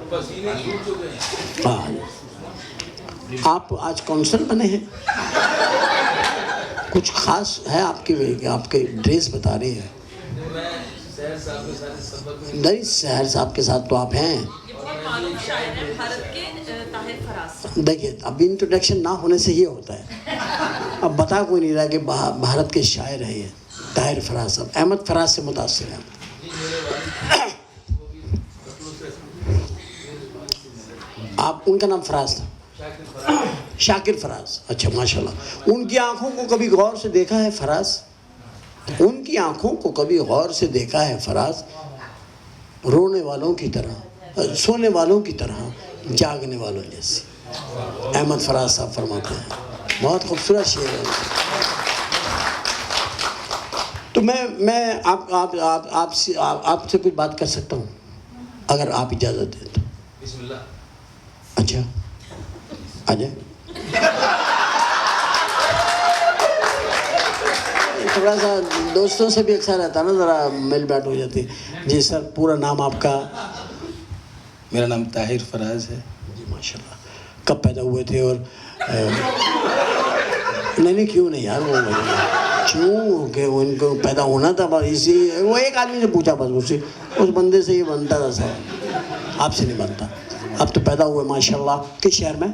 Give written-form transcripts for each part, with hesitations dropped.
हाँ, आप आज काउंसलर बने हैं, कुछ खास है आपके ड्रेस बता रही है। नहीं, सहर साहब के साथ तो आप हैं। देखिए, अभी इंट्रोडक्शन ना होने से ये होता है। अब बता कोई नहीं रहा कि भारत के शायर हैं ये ताहिर फराज साहब। अहमद फराज से मुतासिर हैं। आप, उनका नाम फराज था, शाकिर फराज। अच्छा, माशाल्लाह। उनकी आंखों को कभी गौर से देखा है फराज? उनकी आंखों को कभी गौर से देखा है फराज? रोने वालों की तरह, सोने वालों की तरह, जागने वालों जैसी। अहमद फराज साहब फरमाते हैं। बहुत खूबसूरत शेर है। तो मैं आपसे कुछ बात कर सकता हूँ अगर आप इजाज़त दें तो? बिस्मिल्लाह। अच्छा, आ जाए। थोड़ा सा दोस्तों से भी अच्छा रहता ना, ज़रा मिल बैठ हो जाती। जी सर, पूरा नाम आपका? मेरा नाम ताहिर फराज है। जी माशाल्लाह। कब पैदा हुए थे? और नहीं क्यों नहीं यार, वो क्यों कि उनको पैदा होना था बस, इसी वो एक आदमी से पूछा बस, उस बंदे से ये बनता था सब, आपसे नहीं बनता। अब तो पैदा हुए माशाल्लाह। किस शहर में?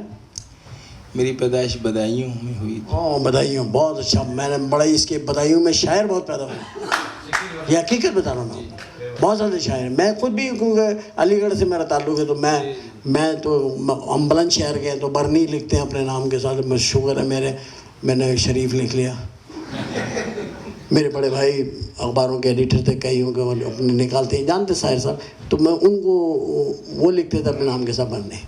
मेरी पैदाइश बदायूं में हुई थी। ओह, बदायूं, बहुत अच्छा। मैंने बड़ा इसके बदायूं में शायर बहुत पैदा हुए। ये हकीकत बता रहा हूँ, बहुत ज़्यादा शायर। मैं खुद भी, क्योंकि अलीगढ़ से मेरा ताल्लुक़ है, तो मैं तो हम बुलंद शहर के हैं, तो बरनी लिखते हैं अपने नाम के साथ। मैं शुक्र है मैंने शरीफ लिख लिया। मेरे बड़े भाई अखबारों के एडिटर थे, कई अपने निकालते हैं, जानते शायर साहब, तो मैं उनको वो लिखते थे अपने नाम के साथ बरनी।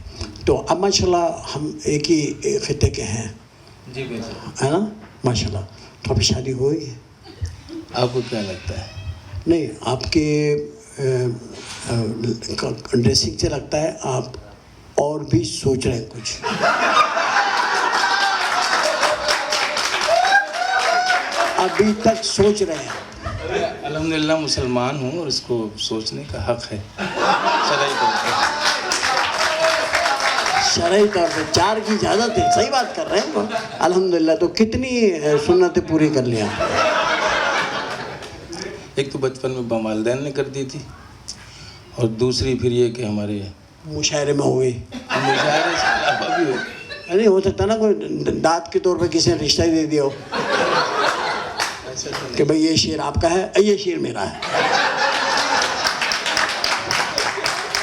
तो अब माशाल्लाह हम एक ही खिते के हैं जी बिल्कुल, है ना माशाल्लाह। तो अभी शादी हो गई है? आपको क्या लगता है? नहीं, आपके ड्रेसिंग से लगता है आप और भी सोच रहे हैं कुछ। अभी तक सोच रहे हैं। अल्हम्दुलिल्लाह मुसलमान हूँ और इसको सोचने का हक है। शरई तौर पे 4 की इजाज़त है, सही बात कर रहे हैं अल्हम्दुलिल्लाह। तो कितनी सुन्नतें पूरी कर लिया? एक तो बचपन में वालिदैन ने कर दी थी, और दूसरी फिर ये कि हमारे मुशायरे में हो गई। मुशायरे से अलावा भी हो। नहीं हो सकता ना, कोई दाद के तौर पे किसी ने रिश्ता ही दे दिया हो कि भाई ये शेर आपका है, ये शेर मेरा है।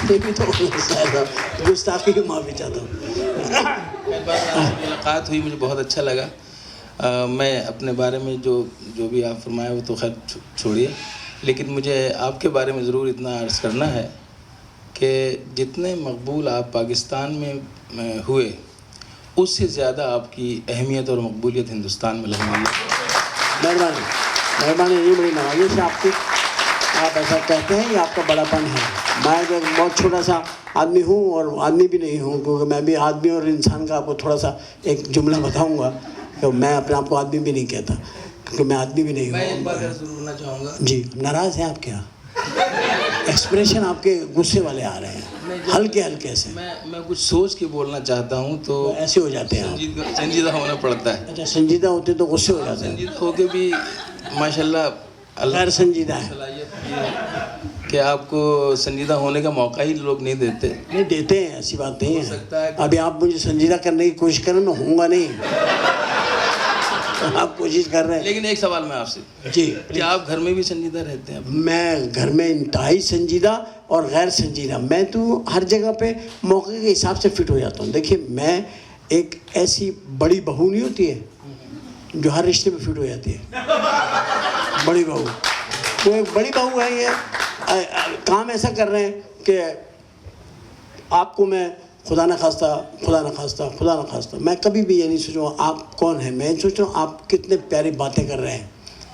ये भी तो गुस्ताखी की माफ़ी चाहता हूँ। मुलाकात हुई, मुझे बहुत अच्छा लगा। मैं अपने बारे में जो भी आप फरमाए वो तो खैर छोड़िए, लेकिन मुझे आपके बारे में ज़रूर इतना अर्ज़ करना है कि जितने मकबूल आप पाकिस्तान में हुए, उससे ज़्यादा आपकी अहमियत और मकबूलियत हिंदुस्तान में लगने लगी। मेहरबानी, ये बड़ी नवाज़ी से आपकी, आप ऐसा कहते हैं, ये आपका बड़ापन है। मैं जो बहुत छोटा सा आदमी हूँ और आदमी भी नहीं हूँ, क्योंकि मैं भी आदमी और इंसान का आपको थोड़ा सा एक जुमला बताऊँगा कि मैं अपने आप को आदमी भी नहीं कहता, क्योंकि मैं आदमी भी नहीं हूँ। मैं एक बात ज़रूर करना चाहूँगा। जी, नाराज़ हैं आप क्या? एक्सप्रेशन आपके गुस्से वाले आ रहे हैं, हल्के से। मैं कुछ सोच के बोलना चाहता हूँ, तो ऐसे हो जाते हैं आप। संजीदा होना पड़ता है। अच्छा, संजीदा होते तो गुस्से हो जाते हैं। संजीदा होके भी माशाल्लाह गैर संजीदा है कि आपको संजीदा होने का मौका ही लोग नहीं देते। नहीं देते हैं, ऐसी बात नहीं है। अभी आप मुझे संजीदा करने की कोशिश करें, मैं होऊंगा नहीं। आप कोशिश कर रहे हैं। लेकिन एक सवाल मैं आपसे, जी, क्या आप घर में भी संजीदा रहते हैं? मैं घर में इंतहाई संजीदा और गैर संजीदा, मैं तो हर जगह पे मौके के हिसाब से फिट हो जाता हूँ। देखिए, मैं एक ऐसी बड़ी बहू नहीं होती है जो हर रिश्ते में फिट हो जाती है। बड़ी बहू, वो एक बड़ी बहू है, ये काम ऐसा कर रहे हैं कि आपको मैं खुदा न खास्ता मैं कभी भी ये नहीं सोच रहा हूँ आप कौन है, मैं सोच रहा हूँ आप कितने प्यारी बातें कर रहे हैं।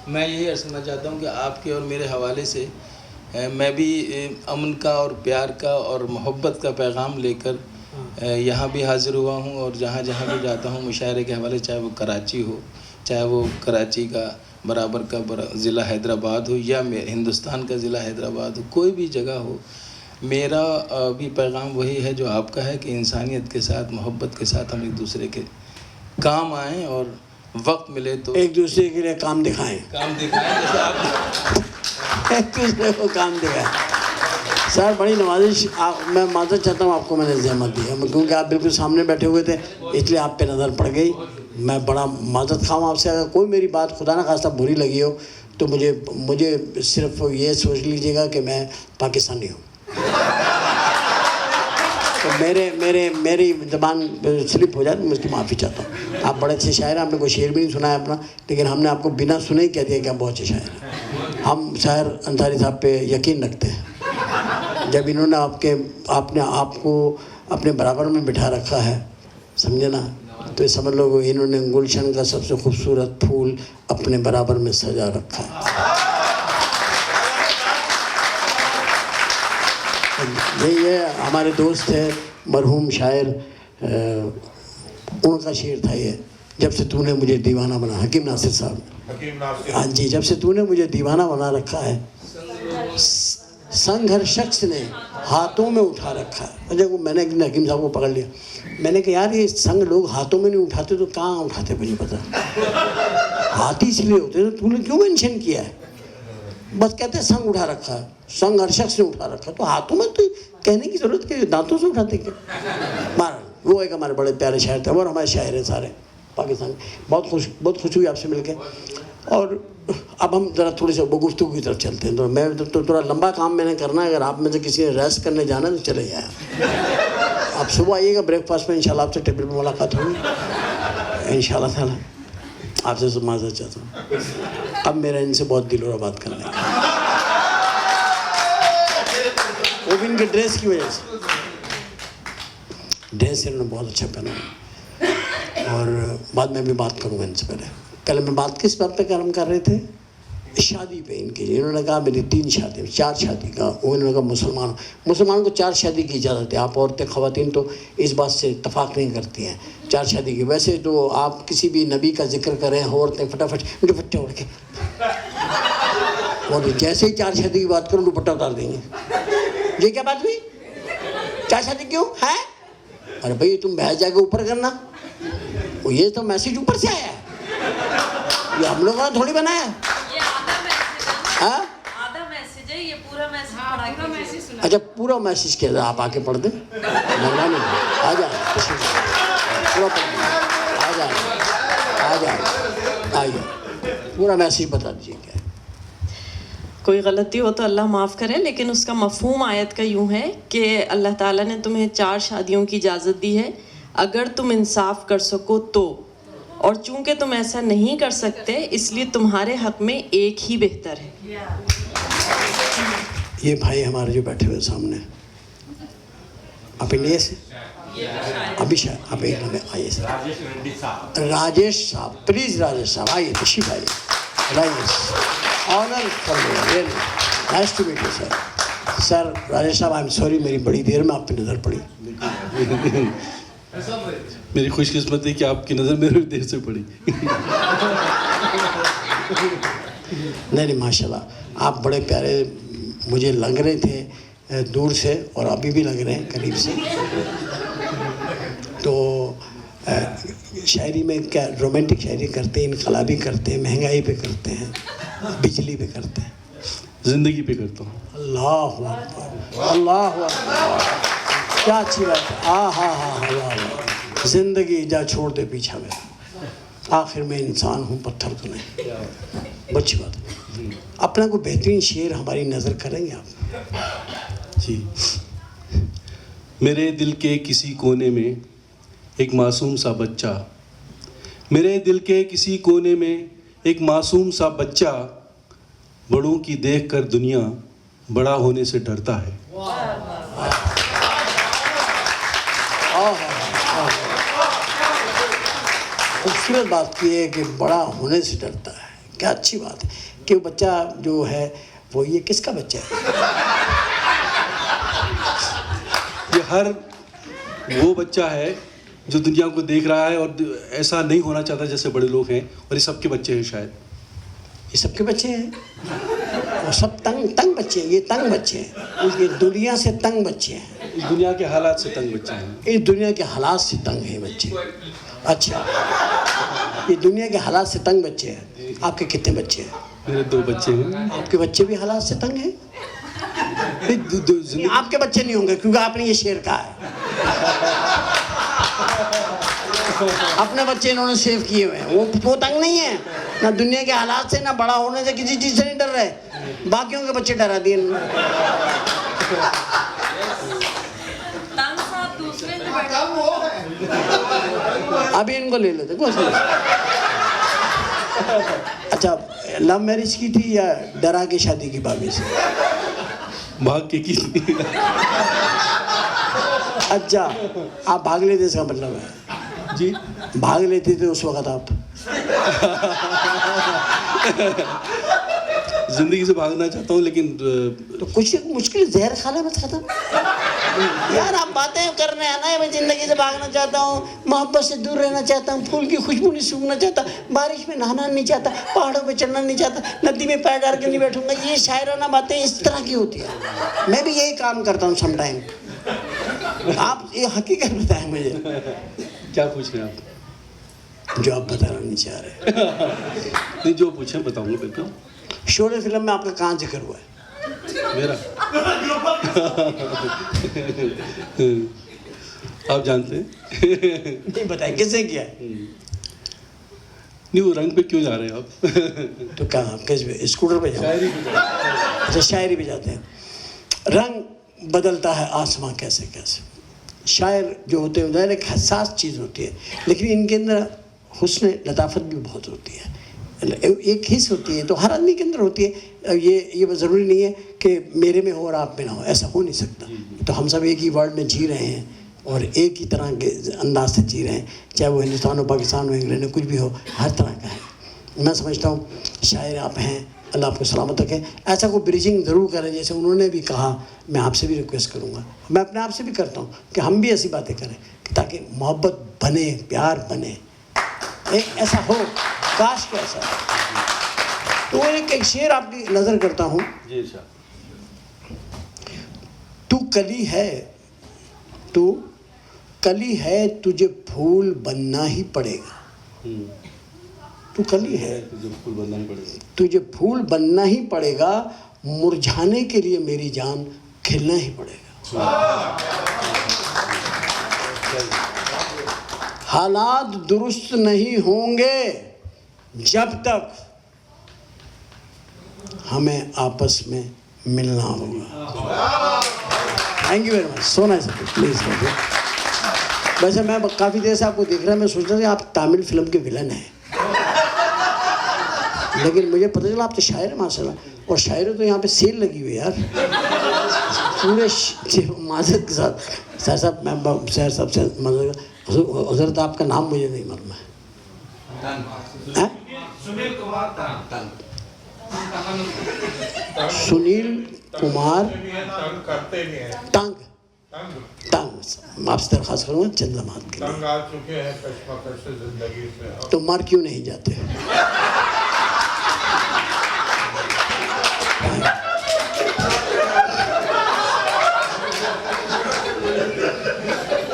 मैं यही अर्ज़ करना चाहता हूँ कि आपके और मेरे हवाले से मैं भी अमन का और प्यार का और मोहब्बत का पैगाम लेकर यहाँ भी हाज़िर हुआ हूँ, और जहाँ जहाँ भी जाता हूँ मुशायरे के हवाले, चाहे वो कराची हो, चाहे वो कराची का बराबर का ज़िला हैदराबाद हो, या हिंदुस्तान का ज़िला हैदराबाद हो, कोई भी जगह हो, मेरा भी पैगाम वही है जो आपका है कि इंसानियत के साथ, मोहब्बत के साथ हम एक दूसरे के काम आएँ और वक्त मिले तो एक दूसरे के लिए काम दिखाएं, काम दिखाएं, जैसे आप एक दूसरे को काम दिखाएं। सर बड़ी नवाजिश, मैं माजरत चाहता हूँ, आपको मैंने जहमत दी है क्योंकि आप बिल्कुल सामने बैठे हुए थे इसलिए आप पे नज़र पड़ गई। मैं बड़ा माजरत खाऊँ आपसे, अगर कोई मेरी बात खुदा ना खास्ता बुरी लगी हो तो मुझे सिर्फ ये सोच लीजिएगा कि मैं पाकिस्तानी हूँ। तो मेरी ज़बान स्लिप हो जाए तो मैं उसकी माफ़ी चाहता हूँ। आप बड़े अच्छे शायर हैं, आपने कोई शेर भी नहीं सुना है अपना, लेकिन हमने आपको बिना सुने ही कह दिया कि आप बहुत अच्छे शायर हैं। हम शायर अंसारी साहब पे यकीन रखते हैं। जब इन्होंने आपने आपको अपने बराबर में बिठा रखा है, समझे ना, तो ये समझ लो इन्होंने गुलशन का सबसे खूबसूरत फूल अपने बराबर में सजा रखा है। ये हमारे दोस्त है मरहूम शायर, उनका शेर था ये, जब से तूने मुझे दीवाना बना, हकीम नासिर साहब। हाँ जी, जब से तूने मुझे दीवाना बना रखा है, संग हर शख्स ने हाथों में उठा रखा है। देखो मैंने एक दिन हकीम साहब को पकड़ लिया, मैंने कहा यार ये संग लोग हाथों में नहीं उठाते तो कहाँ उठाते मुझे पता, हाथ ही इसलिए होते तो तूने क्यों मेंशन किया है? बस कहते संग उठा रखा है, संग हर शख्स ने उठा रखा, तो हाथों में तो कहने की जरूरत क्या, दांतों से उठाते क्या? मार वो एक हमारे बड़े प्यारे शायर थे और हमारे शायर हैं सारे पाकिस्तान। बहुत खुश हुई आपसे मिलके। और अब हम ज़रा थोड़ी सी गुफ्तगू की तरफ चलते हैं। तो मैं तो थोड़ा लंबा काम मैंने करना है, अगर आप में से किसी ने रेस्ट करने जाना है तो चले जाए। आप सुबह आइएगा ब्रेकफास्ट में, इंशाल्लाह आपसे टेबल पर मुलाकात होगी इंशाल्लाह ताला। आपसे तो माजरत चाहता हूँ, अब मेरा इनसे बहुत दिल हो रहा बात करने का, वो भी इनके ड्रेस की वजह से। ड्रेस इन्होंने बहुत अच्छा पहना और बाद में भी बात करूँगा इनसे। पहले मैं बात किस बात पे काम कर रहे थे? शादी पे इनकी। इन्होंने कहा मेरी 3 शादी 4 शादी का, वो इन्होंने कहा मुसलमान को 4 शादी की इजाज़त है। आप औरतें ख़वातीन तो इस बात से इत्तफाक नहीं करती हैं 4 शादी की। वैसे तो आप किसी भी नबी का जिक्र करें, औरतें फटाफट दुपट्टे उड़ के, और जैसे ही 4 शादी की बात करूँ दुपट्टा उतार देंगे। ये क्या बात हुई? 4 शादी क्यों है? अरे भाई तुम बहस जाके ऊपर करना, वो ये तो मैसेज ऊपर से आया है, ये हम लोगों ने थोड़ी बनाया है। आधा मैसेज है, ये पूरा मैसेज सुना। अच्छा पूरा मैसेज किया, आप आके पढ़ दें, मेहरबानी आ जाए, पूरा पढ़ दें, आ जाए आइए, पूरा मैसेज बता दीजिए क्या है। कोई गलती हो तो अल्लाह माफ़ करे, लेकिन उसका मफ़हूम आयत का यूँ है कि अल्लाह ताला ने तुम्हें 4 शादियों की इजाज़त दी है अगर तुम इंसाफ कर सको तो, और चूंकि तुम ऐसा नहीं कर सकते इसलिए तुम्हारे हक में एक ही बेहतर है। ये भाई हमारे जो बैठे हुए सामने, आप इंडिया से? अभी शायद आप एक मिनट आइए सर। राजेश साहब, प्लीज़ राजेश साहब आइए, तशरीफ आइए। Rajesh honour for me, nice to meet you sir. Sir Rajesh साहब आई एम सॉरी, मेरी बड़ी देर में आप पे नज़र पड़ी। मेरी खुशकिस्मती कि आपकी नज़र मेरे देर से पड़ी। नहीं माशाल्लाह आप बड़े प्यारे मुझे लग रहे थे दूर से, और अभी भी लग रहे हैं करीब से। तो शायरी में क्या रोमांटिक शायरी करते हैं, इनकलाबी करते हैं, महंगाई पे करते हैं, बिजली पे करते हैं, ज़िंदगी पे करता हूँ। अल्लाह अकबर, अल्लाह अकबर, क्या अच्छी बात है। हाँ ज़िंदगी जा छोड़ दे पीछा में, आखिर में इंसान हूँ पत्थर तो नहीं। अच्छी बात है। अपना कोई बेहतरीन शेर हमारी नज़र करेंगे आप? जी। मेरे दिल के किसी कोने में एक मासूम सा बच्चा, मेरे दिल के किसी कोने में एक मासूम सा बच्चा, बड़ों की देखकर दुनिया बड़ा होने से डरता है। खूबसूरत बात की है कि बड़ा होने से डरता है। क्या अच्छी बात है कि वो बच्चा जो है वो, ये किसका बच्चा है? ये हर वो बच्चा है जो दुनिया को देख रहा है और ऐसा नहीं होना चाहता जैसे बड़े लोग हैं, और ये सबके बच्चे हैं शायद। ये सबके बच्चे हैं? वो सब तंग बच्चे हैं, ये तंग बच्चे हैं, ये दुनिया से तंग बच्चे हैं, इस दुनिया के हालात से तंग बच्चे हैं। इस दुनिया के हालात से तंग है बच्चे। अच्छा, ये दुनिया के हालात से तंग बच्चे हैं। आपके कितने बच्चे हैं? मेरे 2 बच्चे हैं। आपके बच्चे भी हालात से तंग हैं? नहीं, आपके बच्चे नहीं होंगे क्योंकि आपने ये शेर कहा है। अपने बच्चे इन्होंने सेव किए हुए हैं, वो तंग नहीं है ना दुनिया के हालात से, ना बड़ा होने से, किसी चीज से नहीं डर रहे। बाकियों के बच्चे डरा दिए इन्होंने। अभी इनको ले लेते कुछ नहीं। अच्छा, लव मैरिज की थी या डरा के शादी की भाभी से? भाग के की। अच्छा, आप भाग लेते इसका मतलब है? जी, भाग लेते थे उस वक्त आप? जिंदगी से भागना चाहता हूँ लेकिन तो कुछ मुश्किल जहर खाना मत खत्म यार। आप बातें करने आना है, मैं जिंदगी से भागना चाहता हूँ, मोहब्बत से दूर रहना चाहता हूँ, फूल की खुशबू नहीं सूंघना चाहता, बारिश में नहाना नहीं चाहता, पहाड़ों पे चढ़ना नहीं चाहता, नदी में पैर डाल के नहीं बैठूंगा। ये शायराना बातें इस तरह की होती है। मैं भी यही काम करता हूँ समटाइम। आप ये हकीकत बताएं मुझे। क्या पूछ रहे हैं आप? जो आप बताना नहीं चाह रहे। नहीं, जो पूछे बताऊंगा बिल्कुल। शोले फिल्म में आपका कहाँ जिक्र हुआ है? मेरा आप जानते हैं? नहीं बताए किसने किया है? नहीं, वो रंग पे क्यों जा रहे हैं आप? तो कहाँ किस पे? स्कूटर पे जाते हैं? अच्छा, शायरी पे जाते हैं। रंग बदलता है आसमां कैसे कैसे। शायर जो होते हैं उधर एक हसास चीज़ होती है, लेकिन इनके अंदर हुस्न लताफत भी बहुत होती है, एक हिस्स होती है, तो हर आदमी के अंदर होती है। ये ज़रूरी नहीं है कि मेरे में हो और आप में ना हो, ऐसा हो नहीं सकता। तो हम सब एक ही वर्ल्ड में जी रहे हैं और एक ही तरह के अंदाज से जी रहे हैं, चाहे वो हिंदुस्तान हो, पाकिस्तान हो, इंग्लैंड हो, कुछ भी हो, हर तरह का है। मैं समझता हूँ शायर आप हैं, अल्लाह आपको सलामत रखे। ऐसा कोई ब्रिजिंग ज़रूर करें, जैसे उन्होंने भी कहा। मैं आपसे भी रिक्वेस्ट करूँगा, मैं अपने आप से भी करता हूँ कि हम भी ऐसी बातें करें ताकि मोहब्बत बने, प्यार बने, एक ऐसा हो। काश को ऐसा हो। तो एक शेर आपकी नज़र करता हूँ। जी साहब। तू कली है, तू कली है, तुझे फूल बनना ही पड़ेगा। तू कली है, तुझे फूल बनना ही पड़ेगा। तुझे फूल बनना ही पड़ेगा, मुरझाने के लिए मेरी जान खिलना ही पड़ेगा। हालात दुरुस्त नहीं होंगे जब तक हमें आपस में मिलना होगा। Thank you very much. So nice, please. वैसे मैं काफ़ी देर से आपको देख रहा, मैं सोच रहा था आप तमिल फिल्म के विलन हैं, लेकिन मुझे पता चला आप तो शायर हैं माशाल्लाह। और शायरों तो यहाँ पे सेल लगी हुई है यार, पूरे माजरत के साथ। सर साहब, मैं सर साहब से हजरत, आपका नाम मुझे नहीं मालूम है। सुनील कुमार तंग। आपसे दरख्वास्त करूँगा चंद लम्हात के लिए, आ चुके हैं कश्मकश से जिंदगी से, तो मर क्यों नहीं जाते?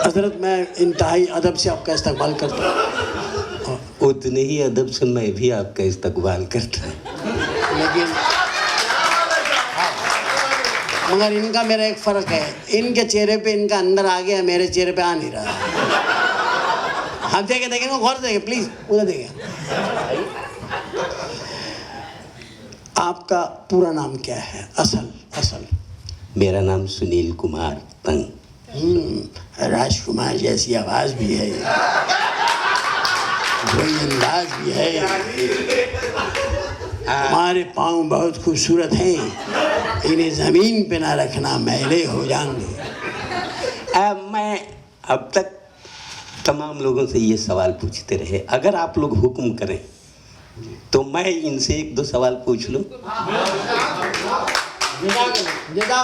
हजरत, मैं इंतहाई अदब से आपका इस्तकबाल करता हूँ। उतने ही अदब से मैं भी आपका इस्तकबाल करता हूँ। लेकिन मगर इनका मेरा एक फ़र्क है, इनके चेहरे पे इनका अंदर आ गया, मेरे चेहरे पे आ नहीं रहा है। आप देखें गौर से देखें प्लीज़, उधर देखें। आपका पूरा नाम क्या है? असल मेरा नाम सुनील कुमार तंग। राजकुमार जैसी आवाज़ भी है, कोई अंदाज भी है। हमारे पाँव बहुत खूबसूरत हैं, इन्हें ज़मीन पे ना रखना, मैले हो जाएंगे। मैं अब तक तमाम लोगों से ये सवाल पूछते रहे, अगर आप लोग हुक्म करें तो मैं इनसे 1-2 सवाल पूछ लूं।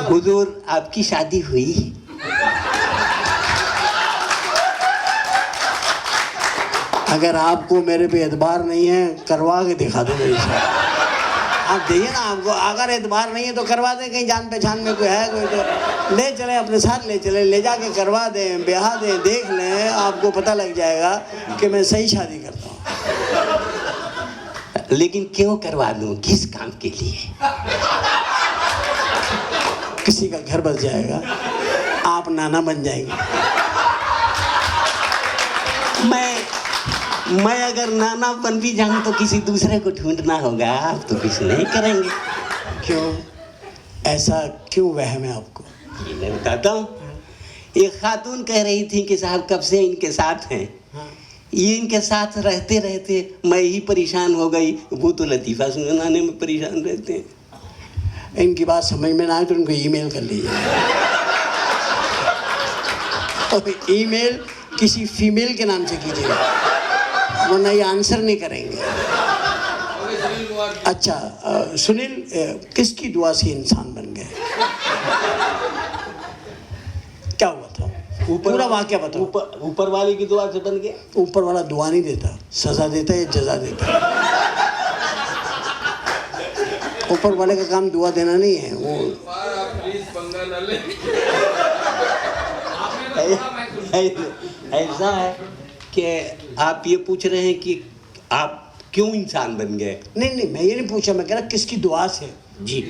हुजूर, आपकी शादी हुई? अगर आपको मेरे पे एतबार नहीं है, करवा के दिखा दो मेरी शादी। आप देखिए ना, आपको अगर एतबार नहीं है तो करवा दें, कहीं जान पहचान में कोई है कोई तो ले चले, अपने साथ ले चले, ले जाके करवा दें, ब्याह दें, देख लें, आपको पता लग जाएगा कि मैं सही शादी करता हूँ। लेकिन क्यों करवा दूं, किस काम के लिए? किसी का घर बस जाएगा, आप नाना बन जाएंगे। मैं अगर नाना बन भी जाऊं तो किसी दूसरे को ढूंढना होगा, आप तो कुछ नहीं करेंगे। क्यों, ऐसा क्यों वहम है आपको? ये मैं बताता हूँ। एक खातून कह रही थी कि साहब कब से इनके साथ हैं, ये इनके साथ रहते रहते मैं ही परेशान हो गई। वो तो लतीफ़ा सुनाने में परेशान रहते हैं। इनकी बात समझ में ना आए तो उनको ईमेल कर लीजिए। और ईमेल किसी फीमेल के नाम से कीजिएगा, वरना ये आंसर नहीं करेंगे। अच्छा सुनील, किसकी दुआ से इंसान बन गए? क्या हुआ था? पूरा वाक्य बताओ। ऊपर वाले की दुआ से बन गए। ऊपर वाला दुआ नहीं देता, सजा देता है, जजा देता है। ऊपर वाले का काम दुआ देना नहीं है, वो ऐसा है कि आप ये पूछ रहे हैं कि आप क्यों इंसान बन गए। नहीं, मैं ये नहीं पूछा, मैं कह रहा किसकी दुआ से। जी,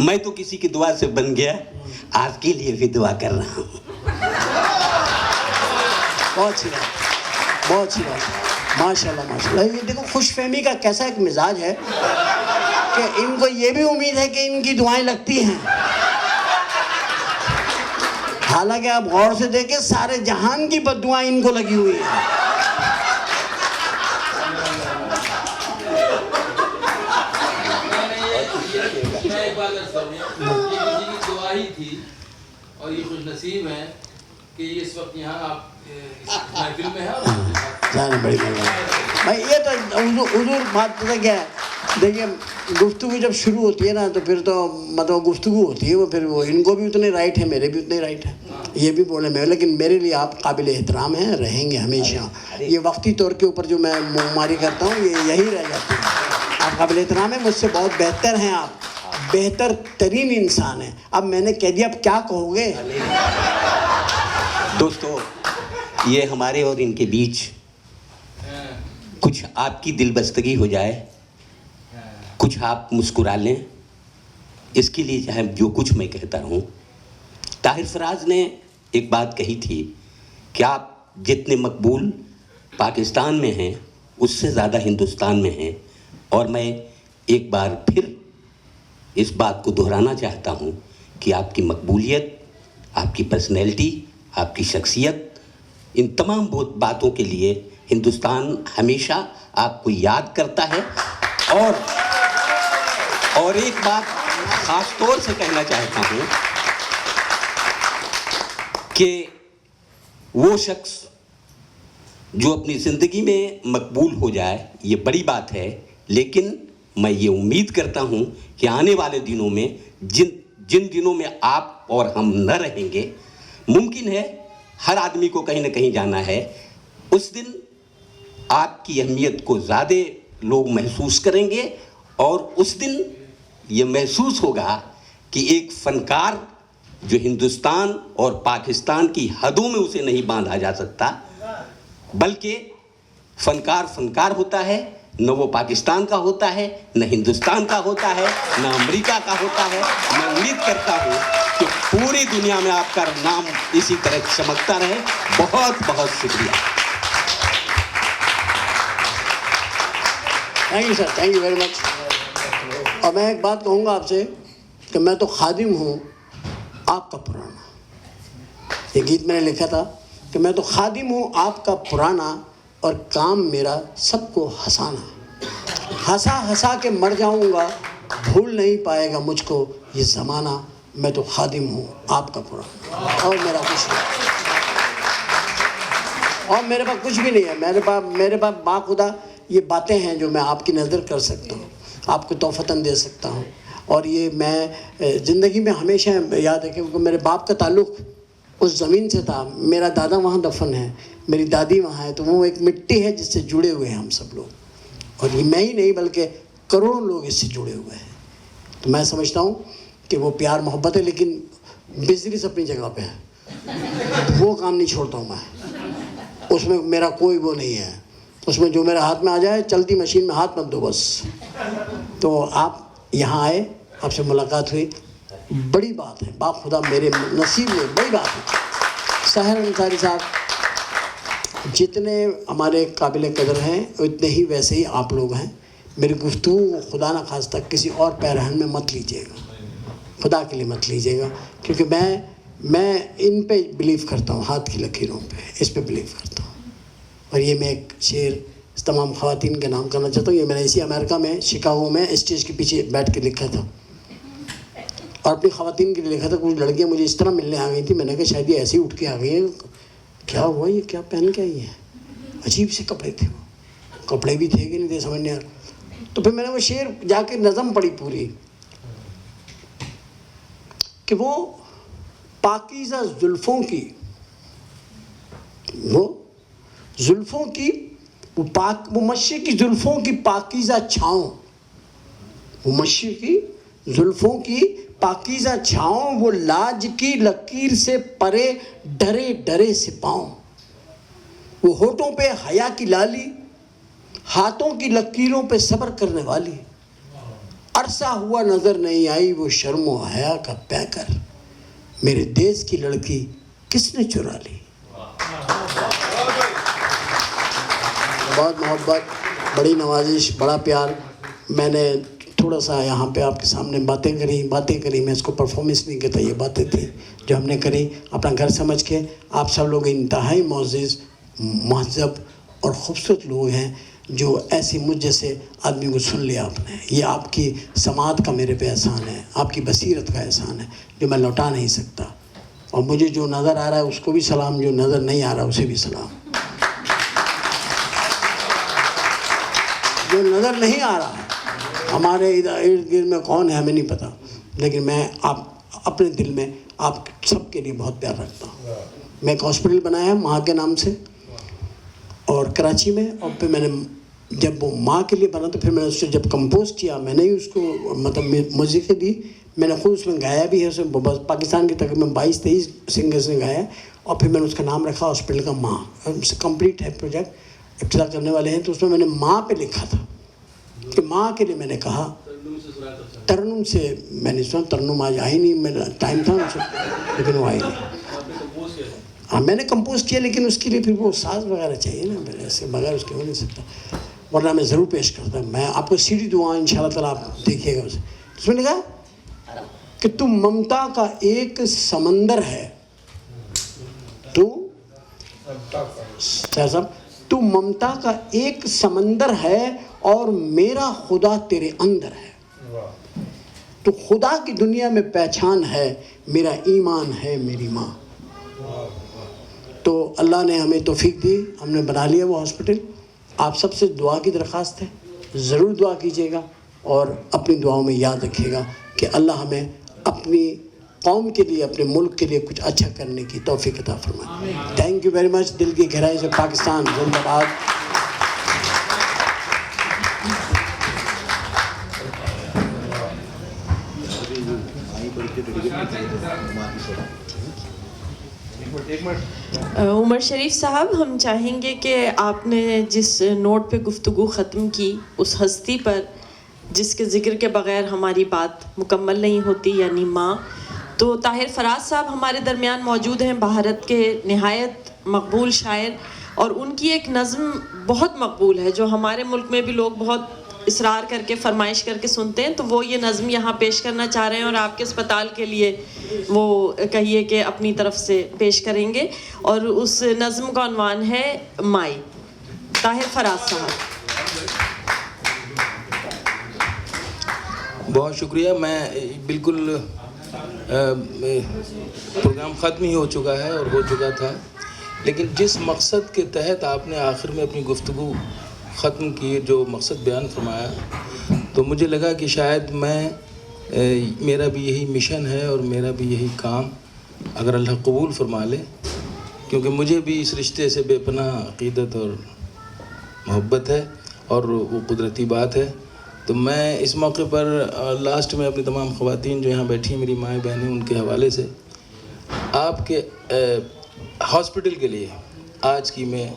मैं तो किसी की दुआ से बन गया, आपके लिए भी दुआ कर रहा हूँ। बहुत अच्छी बात, बहुत अच्छी बात, माशाल्लाह माशाल्लाह। ये देखो खुशफहमी का कैसा एक मिजाज है कि इनको ये भी उम्मीद है कि इनकी दुआएं लगती हैं। हालांकि आप गौर से देखें, सारे जहान की बद्दुआएं इनको लगी हुई हैं। मैं एक बात करता हूँ, ये किसी की दुआ ही थी और ये खुशनसीब हैं कि ये इस वक्त यहाँ आप महफिल में हैं। जाने बड़ी भाई, ये तो हुजूर बात पता क्या है, देखिए गुफ्तगू जब शुरू होती है ना तो फिर तो मतलब गुफ्तगू होती है, वो फिर वो इनको भी उतने राइट है, मेरे भी उतने राइट है, ये भी बोले में, लेकिन मेरे लिए आप काबिल एहतराम हैं, रहेंगे हमेशा। ये वक्ती तौर के ऊपर जो मैं मुँहमारी करता हूँ ये यही रह जाती है। आप काबिल एहतराम हैं, मुझसे बहुत बेहतर हैं, आप बेहतर तरीन इंसान हैं। अब मैंने कह दिया, अब क्या कहोगे? दोस्तों, ये हमारे और इनके बीच कुछ आपकी दिलबस्तगी हो जाए, कुछ आप मुस्कुरा लें, इसके लिए चाहे जो कुछ मैं कहता रहूं। ताहिर फराज ने एक बात कही थी कि आप जितने मकबूल पाकिस्तान में हैं उससे ज़्यादा हिंदुस्तान में हैं, और मैं एक बार फिर इस बात को दोहराना चाहता हूं कि आपकी मकबूलियत, आपकी पर्सनैलिटी, आपकी शख्सियत, इन तमाम बातों के लिए हिंदुस्तान हमेशा आपको याद करता है। और एक बात ख़ास तौर से कहना चाहता हूँ कि वो शख्स जो अपनी ज़िंदगी में मकबूल हो जाए, ये बड़ी बात है, लेकिन मैं ये उम्मीद करता हूँ कि आने वाले दिनों में जिन दिनों में आप और हम न रहेंगे, मुमकिन है हर आदमी को कहीं ना कहीं जाना है, उस दिन आपकी अहमियत को ज़्यादा लोग महसूस करेंगे, और उस दिन ये महसूस होगा कि एक फ़नकार जो हिंदुस्तान और पाकिस्तान की हदों में उसे नहीं बांधा जा सकता, बल्कि फ़नकार होता है, न वो पाकिस्तान का होता है, न हिंदुस्तान का होता है, न अमेरिका का होता है। मैं उम्मीद करता हूँ कि पूरी दुनिया में आपका नाम इसी तरह चमकता रहे। बहुत बहुत शुक्रिया। Thank you sir, thank you very much. और मैं एक बात कहूँगा आपसे कि मैं तो खादिम हूँ आपका पुराना। ये गीत मैंने लिखा था कि मैं तो खादिम हूँ आपका पुराना, और काम मेरा सबको हंसाना। हंसा हंसा के मर जाऊँगा, भूल नहीं पाएगा मुझको ये ज़माना। मैं तो खादिम हूँ आपका पुराना, और मेरा कुछ नहीं, और मेरे पास कुछ भी नहीं है। मेरे पास बाखुदा ये बातें हैं जो मैं आपकी नज़र कर सकता हूँ, आपको तोहफ़तन दे सकता हूँ। और ये मैं ज़िंदगी में हमेशा याद है कि मेरे बाप का ताल्लुक़ उस ज़मीन से था। मेरा दादा वहाँ दफन है, मेरी दादी वहाँ है, तो वो एक मिट्टी है जिससे जुड़े हुए हैं हम सब लोग। और ये मैं ही नहीं बल्कि करोड़ों लोग इससे जुड़े हुए हैं। तो मैं समझता हूँ कि वो प्यार मोहब्बत है, लेकिन बिजनेस अपनी जगह पे है। वो काम नहीं छोड़ता हूँ मैं, उसमें मेरा कोई वो नहीं है। उसमें जो मेरे हाथ में आ जाए, चलती मशीन में हाथ मत दो बस। तो आप यहाँ आए, आपसे मुलाकात हुई, बड़ी बात है, बाखुदा मेरे नसीब में बड़ी बात है। सहर अंसारी साहब जितने हमारे काबिल कदर हैं, उतने ही वैसे ही आप लोग हैं। मेरी गुफ्तगू खुदा न खास्ता किसी और पैरहन में मत लीजिएगा, खुदा के लिए मत लीजिएगा, क्योंकि मैं इन पे बिलीव करता हूँ, हाथ की लकीरों पे, इस पे बिलीव करता हूँ। और ये मैं एक शेर तमाम ख़वातीन के नाम करना चाहता हूँ। ये मैंने इसी अमेरिका में शिकागो में स्टेज के पीछे बैठ के लिखा था, और अपनी ख़वातीन के लिए लिखा था। कुछ लड़कियाँ मुझे इस तरह मिलने आ गई थी, मैंने कहा शायद ये ऐसे ही उठ के आ गई है, क्या हुआ, ये क्या पहन के आई है, अजीब से कपड़े थे, वो कपड़े भी थे कि नहीं थे समझ नहीं आ रहा। तो फिर मैंने वो शेर जाके नज़म पढ़ी पूरी, कि वो पाकीज़ा जुल्फ़ों की, वो जुल्फ़ों की, वो मशरिक़ की जुल्फ़ों की पाकीज़ा छाँव, वो मशरिक़ की जुल्फ़ों की पाकीज़ा छाँव, वो लाज की लकीर से परे डरे डरे से पाँव, वो होठों पे हया की लाली, हाथों की लकीरों पे सब्र करने वाली, अरसा हुआ नज़र नहीं आई वो शर्म व हया का पैकर, मेरे देश की लड़की किसने चुरा ली। बहुत मोहब्बत, बड़ी नवाजिश, बड़ा प्यार। मैंने थोड़ा सा यहाँ पे आपके सामने बातें करी, मैं इसको परफॉर्मेंस नहीं कहता, ये बातें थी जो हमने करी अपना घर समझ के। आप सब लोग इंतहाई मोअज़्ज़िज़, महज़ब और ख़ूबसूरत लोग हैं, जो ऐसी मुझ जैसे आदमी को सुन लिया आपने। ये आपकी समात का मेरे पे एहसान है, आपकी बसीरत का एहसान है, जो मैं लौटा नहीं सकता। और मुझे जो नज़र आ रहा है उसको भी सलाम, जो नज़र नहीं आ रहा उसे भी सलाम। जो नज़र नहीं आ रहा है, हमारे इधर इर्द गिर्द में कौन है हमें नहीं पता, लेकिन मैं आप अपने दिल में आप सबके लिए बहुत प्यार रखता हूँ। मैं एक हॉस्पिटल बनाया है माँ के नाम से, और कराची में। और फिर मैंने जब वो माँ के लिए बना तो फिर मैंने उससे जब कंपोज किया, मैंने ही उसको मतलब म्यूज़िक दी, मैंने खुद उसमें गाया भी है। उसे पाकिस्तान के तकरीबन 22-23 सिंगर्स ने गाया, और फिर मैंने उसका नाम रखा हॉस्पिटल का माँ। उससे कंप्लीट है प्रोजेक्ट, इब्तिदा करने वाले हैं। तो उसमें मैंने माँ पे लिखा था कि माँ के लिए मैंने कहा, तरन्नुम से मैंने सुना, तरन्नुम आज आई नहीं, मेरा टाइम था उसे, लेकिन वो आई नहीं। हाँ मैंने कंपोज किया, लेकिन उसके लिए फिर वो साज वगैरह चाहिए ना, मेरे ऐसे बगैर उसके हो नहीं सकता, वरना मैं ज़रूर पेश करता। मैं आपको सीडी दूँगा इंशाल्लाह ताला, आप देखिएगा उसे। उसमें कहा कि तू ममता का एक समंदर है, तू ममता का एक समंदर है, और मेरा खुदा तेरे अंदर है। तो खुदा की दुनिया में पहचान है, मेरा ईमान है मेरी माँ। तो अल्लाह ने हमें तौफीक दी, हमने बना लिया वो हॉस्पिटल। आप सबसे दुआ की दरख्वास्त है, ज़रूर दुआ कीजिएगा, और अपनी दुआओं में याद रखिएगा कि अल्लाह हमें अपनी कौम के लिए, अपने मुल्क के लिए कुछ अच्छा करने की तौफीक अता फरमाए। थैंक यू वेरी मच, दिल की गहराई से पाकिस्तान जिंदाबाद। उमर शरीफ साहब, हम चाहेंगे कि आपने जिस नोट पे गुफ्तगू ख़त्म की, उस हस्ती पर जिसके ज़िक्र के बग़ैर हमारी बात मुकम्मल नहीं होती, यानी माँ, तो ताहिर फराज साहब हमारे दरमियान मौजूद हैं, भारत के नहायत मकबूल शायर, और उनकी एक नज़म बहुत मकबूल है जो हमारे मुल्क में भी लोग बहुत इसरार करके फरमाइश करके सुनते हैं। तो वो ये नज़म यहाँ पेश करना चाह रहे हैं, और आपके अस्पताल के लिए वो कहिए कि अपनी तरफ से पेश करेंगे, और उस नज़म का उन्वान है माई। ताहिर फराज साहब। बहुत शुक्रिया। मैं बिल्कुल प्रोग्राम ख़त्म ही हो चुका है और हो चुका था, लेकिन जिस मकसद के तहत आपने आखिर में अपनी गुफ्तगू ख़त्म की, जो मकसद बयान फरमाया, तो मुझे लगा कि शायद मेरा भी यही मिशन है और मेरा भी यही काम अगर अल्लाह कबूल फरमा ले, क्योंकि मुझे भी इस रिश्ते से बेपनाह अक़ीदत और मोहब्बत है, और वो कुदरती बात है। तो मैं इस मौके पर लास्ट में अपनी तमाम ख़वातीन जो यहाँ बैठी हैं, मेरी माएँ बहनें, उनके हवाले से आपके हॉस्पिटल के लिए आज की मैं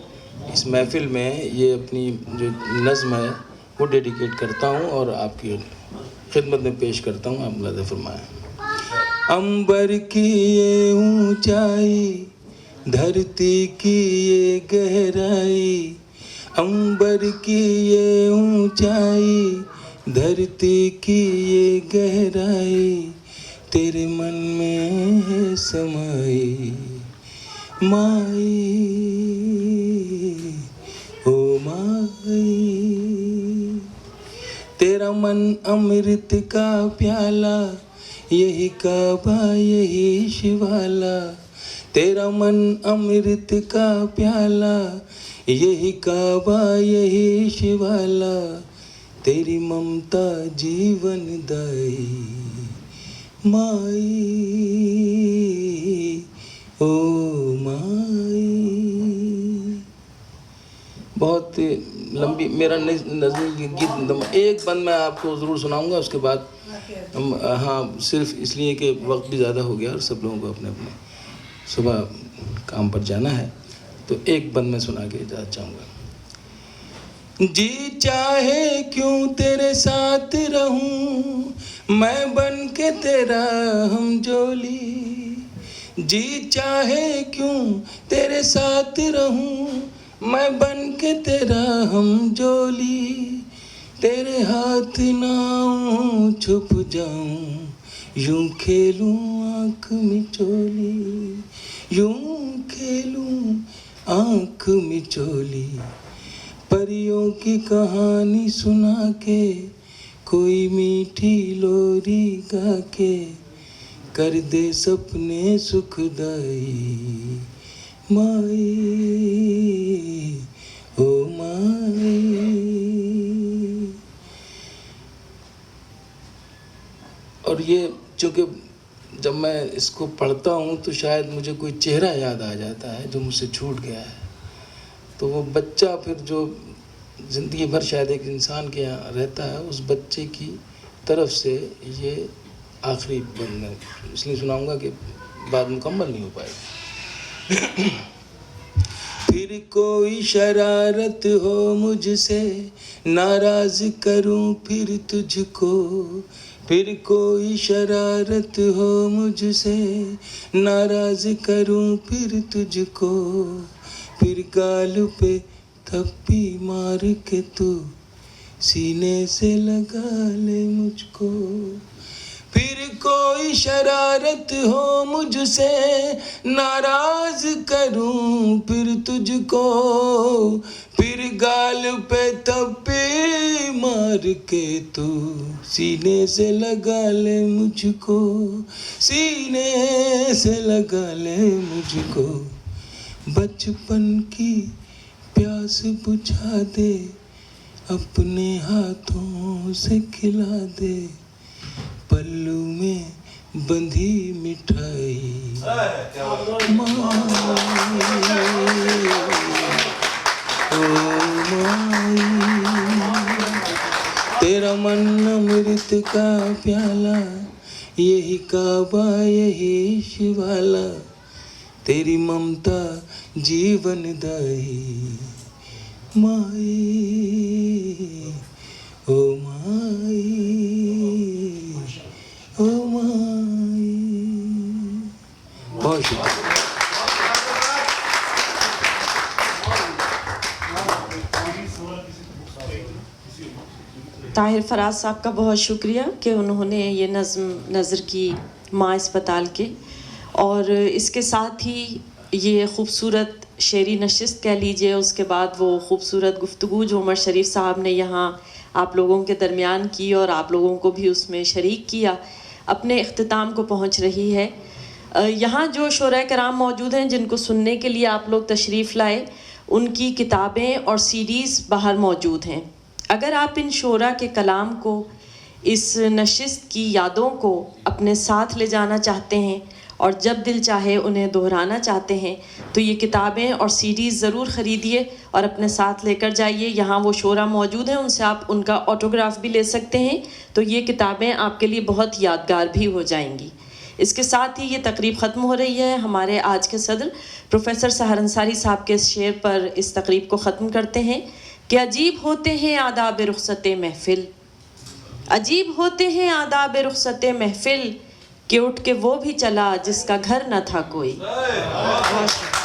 इस महफ़िल में ये अपनी जो नज़्म है वो डेडिकेट करता हूँ और आपकी खिदमत में पेश करता हूँ। आप मुलाज़ा फरमाएं। अंबर की ये ऊंचाई, धरती की ये गहराई, अंबर की ये ऊंचाई, धरती की ये गहराई, तेरे मन में है समाई माई, ओ माई। तेरा मन अमृत का प्याला, यही काबा यही शिवाला, तेरा मन अमृत का प्याला, यही काबा यही शिवाला, तेरी ममता जीवन दाई माई, ओ माई। बहुत लंबी मेरा नज़्म गीत एक बंद मैं आपको ज़रूर सुनाऊंगा, उसके बाद हाँ, सिर्फ इसलिए कि वक्त भी ज़्यादा हो गया और सब लोगों को अपने अपने सुबह काम पर जाना है, तो एक बंद मैं सुना के इजाज़त चाहूँगा। जी चाहे क्यों तेरे साथ रहूं मैं बन के तेरा हमजोली, जी चाहे क्यों तेरे साथ रहूं मैं बन के तेरा हमजोली, तेरे हाथ ना आऊं छुप जाऊं, यूं खेलूं आँख मिचोली, यूं खेलूं आँख मिचोली, परियों की कहानी सुना के, कोई मीठी लोरी गा के, कर दे सपने सुखदाई माई, ओ माई। और ये चूँकि जब मैं इसको पढ़ता हूँ तो शायद मुझे कोई चेहरा याद आ जाता है जो मुझसे छूट गया है, तो वो बच्चा फिर जो ज़िंदगी भर शायद एक इंसान के यहाँ रहता है, उस बच्चे की तरफ से ये आखिरी बंद इसलिए सुनाऊंगा कि बात मुकम्मल नहीं हो पाएगी। फिर कोई शरारत हो मुझसे, नाराज़ करूं फिर तुझको, फिर कोई शरारत हो मुझसे, नाराज़ करूं फिर तुझको, फिर गाल पे थप्पी मार के तू सीने से लगा ले मुझको, फिर कोई शरारत हो मुझसे, नाराज़ करूं फिर तुझको, फिर गाल पे थप्पी मार के तू सीने से लगा ले मुझको, सीने से लगा ले मुझको, बचपन की प्यास बुझा दे, अपने हाथों से खिला दे, पल्लू में बंधी मिठाई माई, ओ माई। तेरा मन अमृत का प्याला, यही काबा यही शिवाला, तेरी ममता जीवन दाई माई, ओ माई, ओ माई। बहुत शुक्रिया। ताहिर फराज साहब का बहुत शुक्रिया कि उन्होंने ये नज़र की माँ अस्पताल के, और इसके साथ ही ये ख़ूबसूरत शेरी नशिस्त कह लीजिए, उसके बाद वो ख़ूबसूरत गुफ्तगू जो उमर शरीफ साहब ने यहाँ आप लोगों के दरमियान की और आप लोगों को भी उसमें शरीक किया, अपने इख्तिताम को पहुँच रही है। यहाँ जो शोरा कराम मौजूद हैं जिनको सुनने के लिए आप लोग तशरीफ़ लाए, उनकी किताबें और सीडीज़ बाहर मौजूद हैं। अगर आप इन शोरा के कलाम को, इस नशिस्त की यादों को अपने साथ ले जाना चाहते हैं और जब दिल चाहे उन्हें दोहराना चाहते हैं, तो ये किताबें और सीडीज़ ज़रूर ख़रीदिए और अपने साथ लेकर जाइए। यहाँ वो शोरा मौजूद हैं, उनसे आप उनका ऑटोग्राफ भी ले सकते हैं। तो ये किताबें आपके लिए बहुत यादगार भी हो जाएंगी। इसके साथ ही ये तकरीब ख़त्म हो रही है। हमारे आज के सदर प्रोफेसर सहर अंसारी साहब के शेर पर इस तकरीब को ख़त्म करते हैं कि अजीब होते हैं आदाब रुख़सत महफ़िल, अजीब होते हैं आदाब रुख़सत महफ़िल, कि उठ के वो भी चला जिसका घर न था कोई। बहुत शुक्रिया।